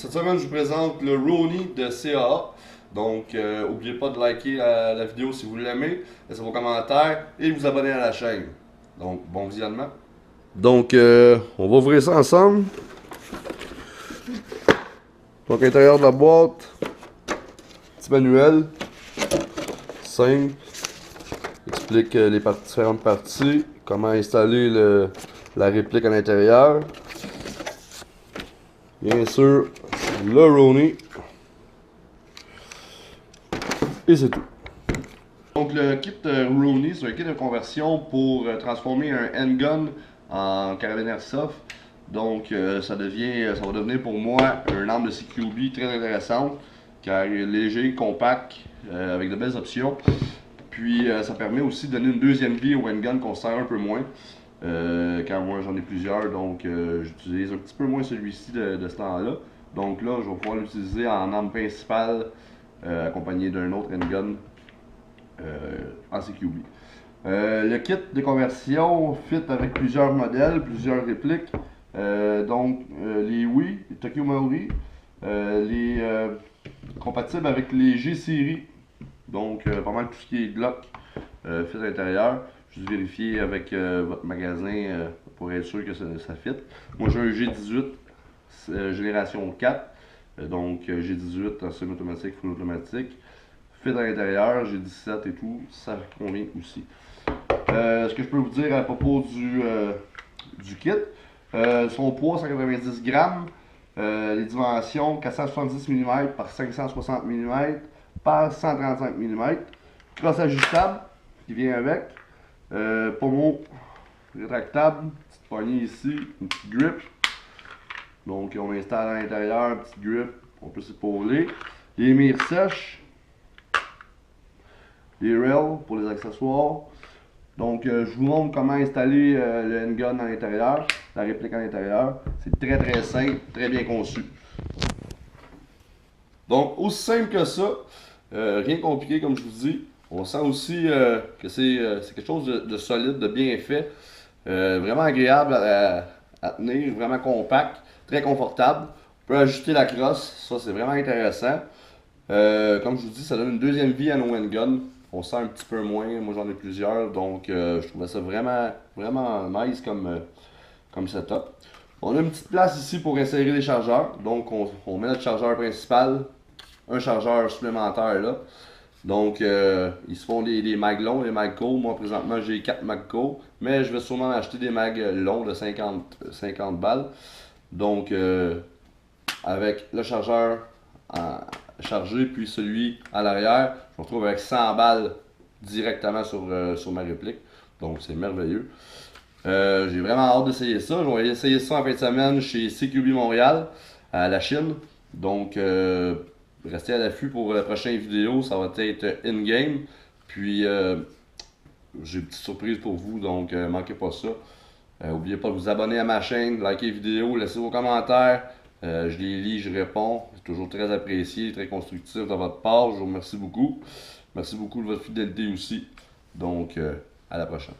cette semaine, je vous présente le Rooney de CAA. Donc, n'oubliez pas de liker la vidéo si vous l'aimez, laissez vos commentaires et vous abonner à la chaîne. Donc, bon visionnement. Donc, on va ouvrir ça ensemble. Donc, à l'intérieur de la boîte, petit manuel, simple, explique les différentes parties, comment installer la réplique à l'intérieur. Bien sûr, le Rooney. Et c'est tout. Donc le kit Rooney, c'est un kit de conversion pour transformer un handgun en carabine airsoft. Donc ça va devenir pour moi une arme de CQB très intéressante, car il est léger, compact, avec de belles options. Puis ça permet aussi de donner une deuxième vie au handgun qu'on sert un peu moins. Car moi j'en ai plusieurs, donc j'utilise un petit peu moins celui-ci de ce temps-là. Donc là, je vais pouvoir l'utiliser en arme principale, accompagné d'un autre handgun en CQB. Le kit de conversion fit avec plusieurs modèles, plusieurs répliques. Les Wii, les Tokyo Maori, compatibles avec les G-Series. Donc pas mal tout ce qui est Glock fit à l'intérieur. Juste vérifier avec votre magasin pour être sûr que ça fit. Moi j'ai un G18 génération 4. Donc G18 en semi-automatique, full automatique. Fit à l'intérieur, G17 et tout, ça convient aussi. Ce que je peux vous dire à propos du kit, son poids 190 grammes, les dimensions 470 mm par 560 mm par 135 mm, crosse ajustable qui vient avec, pommeau rétractable, petite poignée ici, une petite grip. Donc on installe à l'intérieur une petite grip, on peut s'épauler. Les mires sèches, les rails pour les accessoires. Donc je vous montre comment installer le handgun à l'intérieur, la réplique à l'intérieur. C'est très simple, très bien conçu. Donc aussi simple que ça, rien de compliqué comme je vous dis. On sent aussi que c'est quelque chose de solide, de bien fait. Vraiment agréable à tenir, vraiment compact, très confortable. On peut ajuster la crosse, ça c'est vraiment intéressant. Comme je vous dis, ça donne une deuxième vie à nos handguns. On sent un petit peu moins, moi j'en ai plusieurs, donc je trouvais ça vraiment nice comme setup. On a une petite place ici pour insérer les chargeurs, donc on met notre chargeur principal, un chargeur supplémentaire là. Donc ils se font des mags longs, des mags courts. Moi présentement j'ai 4 mags courts, mais je vais sûrement acheter des mags longs de 50 balles. Donc avec le chargeur chargé puis celui à l'arrière, je me retrouve avec 100 balles directement sur ma réplique. Donc c'est merveilleux. J'ai vraiment hâte d'essayer ça. Je vais essayer ça en fin de semaine chez CQB Montréal, à la Chine. Donc restez à l'affût pour la prochaine vidéo, ça va être in-game. Puis j'ai une petite surprise pour vous, donc manquez pas ça. N'oubliez pas de vous abonner à ma chaîne, liker la vidéo, laissez vos commentaires. Je les lis, je réponds. C'est toujours très apprécié, très constructif de votre part. Je vous remercie beaucoup. Merci beaucoup de votre fidélité aussi. Donc, à la prochaine.